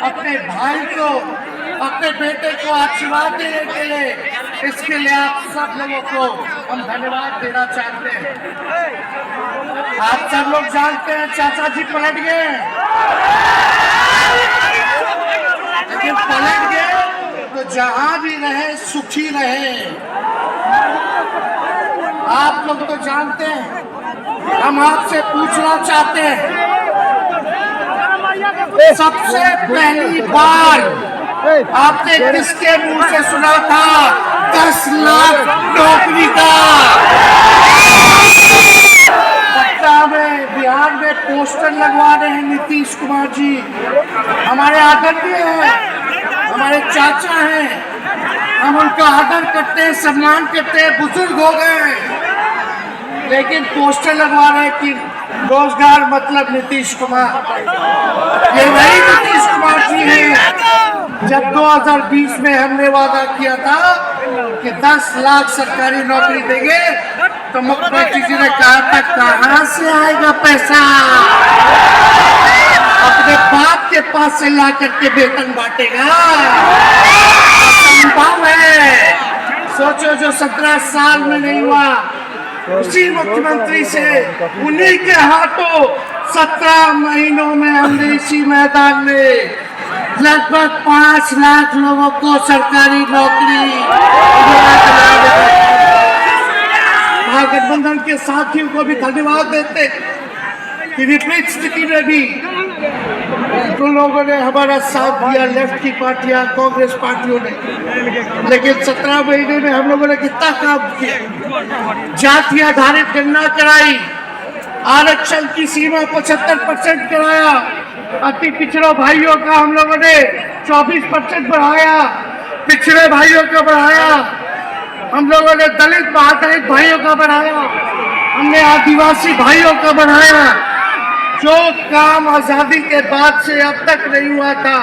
अपने भाई को, अपने बेटे को आशीर्वाद देने के लिए, इसके लिए आप सब लोगों को हम धन्यवाद देना चाहते हैं। आप सब लोग जानते हैं चाचा जी पलट गए, लेकिन पलट गए तो जहां भी रहे सुखी रहे। आप लोग तो जानते हैं, हम आपसे पूछना चाहते हैं, सबसे पहली बार आपने किसके मुंह से सुना था 10 लाख नौकरी का? पटना में, बिहार में पोस्टर लगवा रहे हैं नीतीश कुमार जी। हमारे आदरणीय हैं, हमारे चाचा हैं, हम उनका आदर करते हैं, सम्मान करते हैं, बुजुर्ग हो गए हैं, लेकिन पोस्टर लगवा रहे हैं कि रोजगार मतलब नीतीश कुमार। ये वही नीतीश कुमार जी हैं जब 2020 में हमने वादा किया था कि 10 लाख सरकारी नौकरी देंगे, तो मुख्यमंत्री जी ने कहा था कहां से आएगा पैसा? अपने बाप के पास से ला करके वेतन बांटेगा? असंभव है। सोचो, जो 17 साल में नहीं हुआ, उसी मुख्यमंत्री से, उन्हीं के हाथों 17 महीनों में हमने इसी मैदान में लगभग 5 लाख लोगों को सरकारी नौकरी। महागठबंधन के साथियों को भी धन्यवाद देते कि विपरीत स्थिति में भी तो लोगों ने हमारा साथ दिया, लेफ्ट की पार्टियां, कांग्रेस पार्टियों ने। लेकिन 17 महीने में हम लोगों ने कितना काम किया? जाति आधारित गणना कराई, आरक्षण की सीमा 75% कराया, अति पिछड़ों भाइयों का हम लोगों ने 24% बढ़ाया, पिछड़े भाइयों का बढ़ाया, हम लोगों ने दलित महादलित भाइयों का बढ़ाया, हमने आदिवासी भाइयों का बढ़ाया। जो काम आजादी के बाद से अब तक नहीं हुआ था,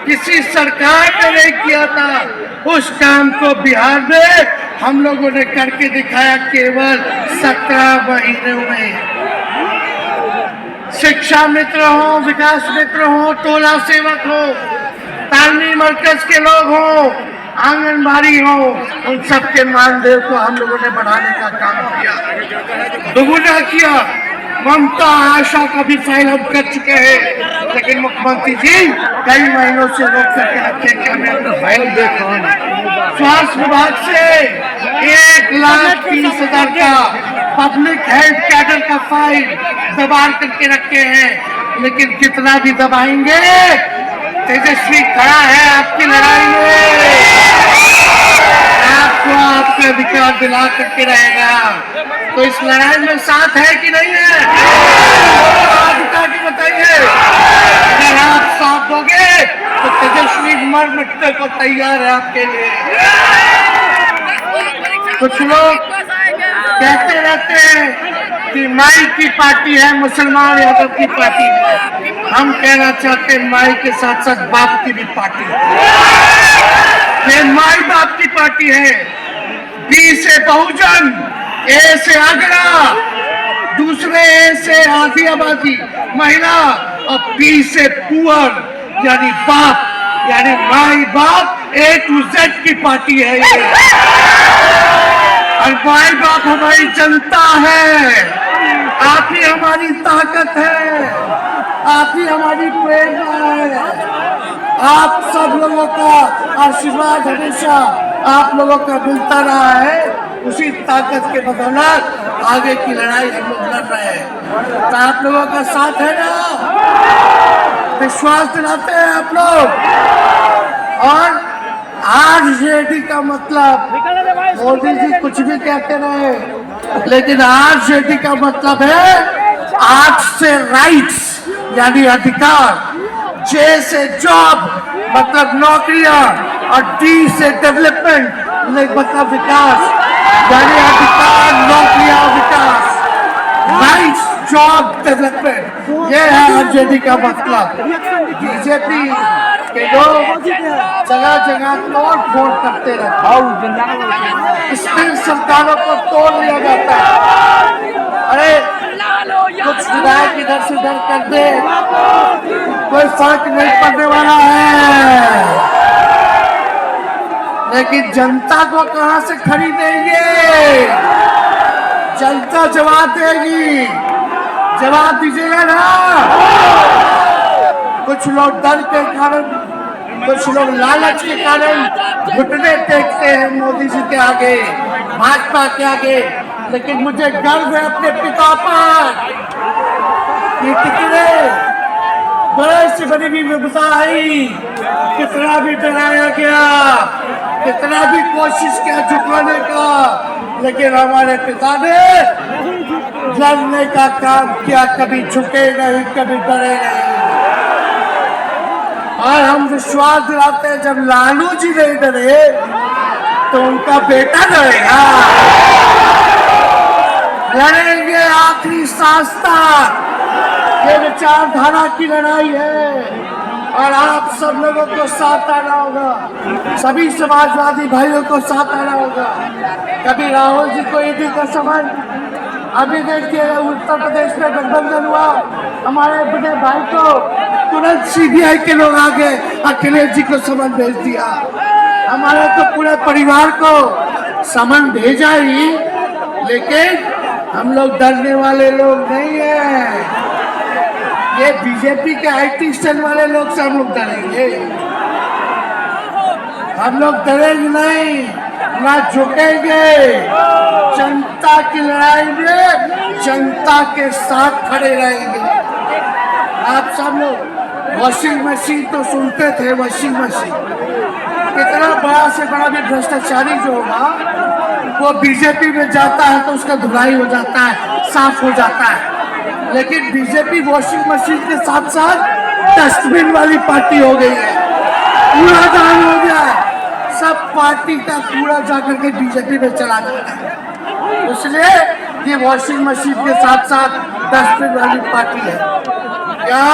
किसी सरकार ने नहीं किया था, उस काम को बिहार में हम लोगों ने करके दिखाया केवल 17 महीनों में। शिक्षा मित्र हो, विकास मित्र हो, टोला सेवक हो, तालमेल मरकज के लोग हो, आंगनबाड़ी हो, उन सबके मानदेय को हम लोगों ने बढ़ाने का काम किया, दोगुना किया। ममता आशा का भी फाइल हम कर चुके हैं, लेकिन मुख्यमंत्री जी कई महीनों से रोक करके रखे कि हमें अपना फाइल देखो। स्वास्थ्य विभाग से 1,30,000 का पब्लिक हेल्थ कैडर का फाइल दबा करके रखे हैं, लेकिन कितना भी दबाएंगे, तेजस्वी खड़ा है आपकी लड़ाई में, आपको आपके अधिकार दिला करके रहेगा। तो इस लड़ाई में साथ है कि नहीं है? बताइए। अगर आप साथ दोगे तो तेजस्वी मर मिटने को तैयार है आपके लिए। कुछ लोग कहते रहते हैं कि माई की पार्टी है, मुसलमान यादव की पार्टी है। हम कहना चाहते हैं माई के साथ साथ बाप की भी पार्टी है। ये माई बाप की पार्टी है। बी से बहुजन, ए से आगरा, दूसरे ए से आधी आबादी महिला, और बी से पुअर यानी बाप, यानी माई बाप, A to Z की पार्टी है ये। और माई बाप हमारी जनता है, आप ही हमारी ताकत है, आप ही हमारी प्रेरणा है। आप सब लोगों का आशीर्वाद हमेशा आप लोगों का मिलता रहा है, उसी ताकत के बदौलत आगे की लड़ाई हम लोग लड़ रहे हैं। तो आप लोगों का साथ है ना? विश्वास दिलाते हैं आप लोग। और आरजेडी का मतलब, मोदी जी कुछ भी कहते रहे, लेकिन आरजेडी का मतलब है आर से राइट्स यानी अधिकार, जे से जॉब मतलब नौकरियां, और डी से डेवलपमेंट मतलब विकास, यानी अधिकार, नौकरियां, विकास, राइट्स, जॉब, डेवलपमेंट, ये है आरजेडी का मतलब। बीजेपी कि लोग जगह जगह तोड़ फोड़ करते रहते, स्थिर सरकारों को तोड़ लिया जाता है। अरे कुछ विधायक इधर से उधर कर दे, कोई फर्क नहीं पड़ने वाला है, लेकिन जनता को कहां से खरीदेंगे? जनता जवाब देगी, जवाब दीजिएगा ना। कुछ लोग डर के कारण, कुछ लोग लालच के कारण घुटने टेकते हैं मोदी जी के आगे, भाजपा के आगे, लेकिन मुझे गर्व है अपने पिता पर कि कितने बड़े से बड़ी भी विपदा आई, कितना भी डराया गया, कितना भी कोशिश किया झुकाने का, लेकिन हमारे पिता ने लड़ने का काम किया, कभी झुके नहीं, कभी डरे नहीं। और हम विश्वास दिलाते हैं, जब लालू जी नहीं डरे तो उनका बेटा डरेगा। लड़ेंगे आखिरी सांस तक, ये विचारधारा की लड़ाई है और आप सब लोगों को साथ आना होगा, सभी समाजवादी भाइयों को साथ आना होगा। कभी राहुल जी को ईडी का समन, अभी देखिए उत्तर प्रदेश में गठबंधन हुआ, हमारे बड़े भाई को तुरंत सीबीआई के लोग आ गए, अखिलेश जी को समन भेज दिया। हमारे तो पूरे परिवार को समन भेजा ही, लेकिन हम लोग डरने वाले लोग नहीं हैं। ये बीजेपी के आईटी स्टैंड वाले लोग से हम लोग डरेंगे, हम लोग डरेंगे नहीं, ना झुकेंगे। जनता की लड़ाई में जनता के साथ खड़े रहेंगे। आप सब लोग वॉशिंग मशीन तो सुनते थे, वॉशिंग मशीन कितना बड़ा से बड़ा भी भ्रष्टाचारी जो होगा वो बीजेपी में जाता है तो उसका धुलाई हो जाता है, साफ हो जाता है। लेकिन बीजेपी वॉशिंग मशीन के साथ साथ डस्टबिन वाली पार्टी हो गई है, कूड़ादान हो गया है, सब पार्टी का कूड़ा जाकर के बीजेपी में चला जाता है। इसलिए ये वॉशिंग मशीन के साथ साथ डस्टबिन वाली पार्टी है। क्या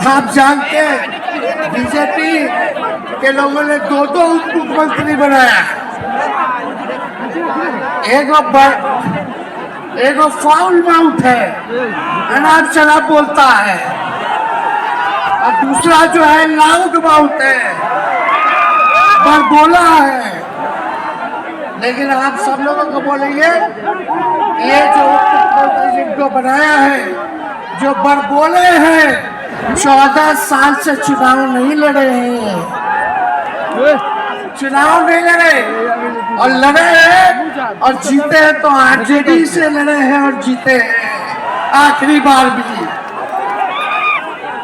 आप जानते हैं बीजेपी के लोगों ने दो उप मुख्यमंत्री बनाया, एक फाउल माउथ है, अनाप शनाप बोलता है, और दूसरा जो है लाउड माउथ है, पर बोला है। लेकिन आप सब लोगों को बोलेंगे ये जो जिनको बनाया है, जो बड़बोले हैं, 14 साल से चुनाव नहीं लड़े हैं, चुनाव नहीं लड़े और लड़े हैं और जीते हैं तो आरजेडी से लड़े हैं और जीते हैं आखिरी बार भी।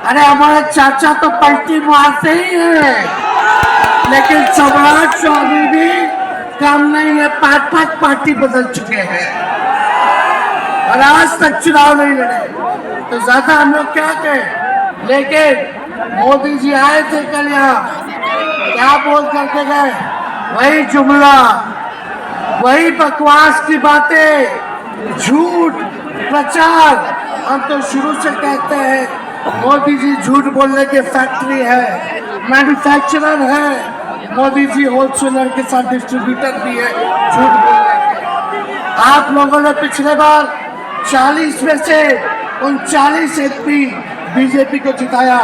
अरे हमारे चाचा तो पलटी मारते ही हैं, लेकिन सम्राट चौधरी भी काम नहीं है, 5 पार्टी बदल चुके हैं और आज तक चुनाव नहीं लड़े। तो ज्यादा हम लोग क्या कहें, लेकिन मोदी जी आए थे कल यहाँ, क्या बोल करके गए, वही जुमला, वही बकवास की बातें, झूठ प्रचार। हम तो शुरू से कहते हैं मोदी जी झूठ बोलने की फैक्ट्री है, मैन्युफैक्चरर है, मोदी जी होलसेलर के साथ डिस्ट्रीब्यूटर भी है झूठ बोलने के। आप लोगों ने पिछले बार 40 में से 39 एमपी बीजेपी को जिताया।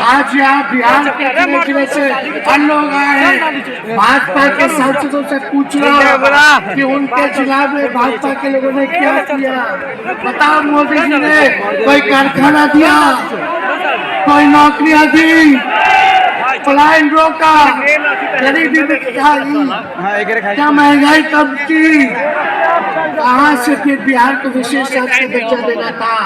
आज यहाँ बिहार के जिले से अन्य लोग आए हैं, भाजपा के सांसदों से पूछ रहा कि उनके जिला में भाजपा के लोगों ने क्या किया। बताओ, मोदी जी ने कोई कारखाना दिया, कोई नौकरियां दी, पलायन रोका, गरीबी मिटाई, क्या महंगाई कम की, कहाँ से फिर बिहार को विशेष राज्य का दर्जा देना था,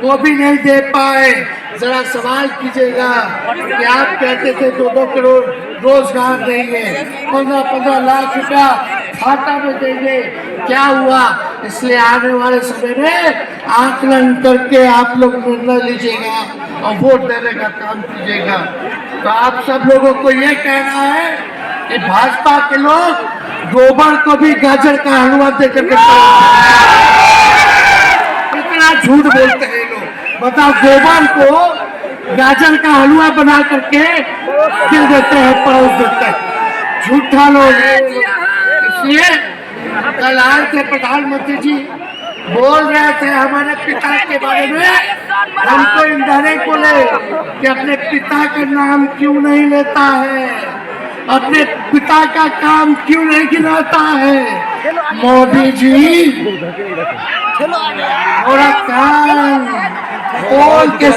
वो भी नहीं दे पाए। जरा सवाल कीजिएगा कि आप कहते थे 2-2 करोड़ रोजगार देंगे, 15-15 लाख रुपया खाता में देंगे, क्या हुआ? इसलिए आने वाले समय में आकलन करके आप लोग निर्णय लीजिएगा और वोट देने का काम कीजिएगा। तो आप सब लोगों को ये कहना है कि भाजपा के लोग गोबर को भी गाजर का हलवा देकर के इतना झूठ बोलते हैं लोग। बताओ, गोबर को गाजर का हलवा बना करके दे देते हैं, परोस देते हैं। झूठा लोग हैं। इसलिए कल आए थे प्रधानमंत्री जी, बोल रहे थे हमारे पिता के बारे में, हमको इंडायरेक्ट बोले कि अपने पिता का नाम क्यों नहीं लेता है, अपने पिता का काम क्यों नहीं गिनाता है। मोदी जी थोड़ा काम बोल के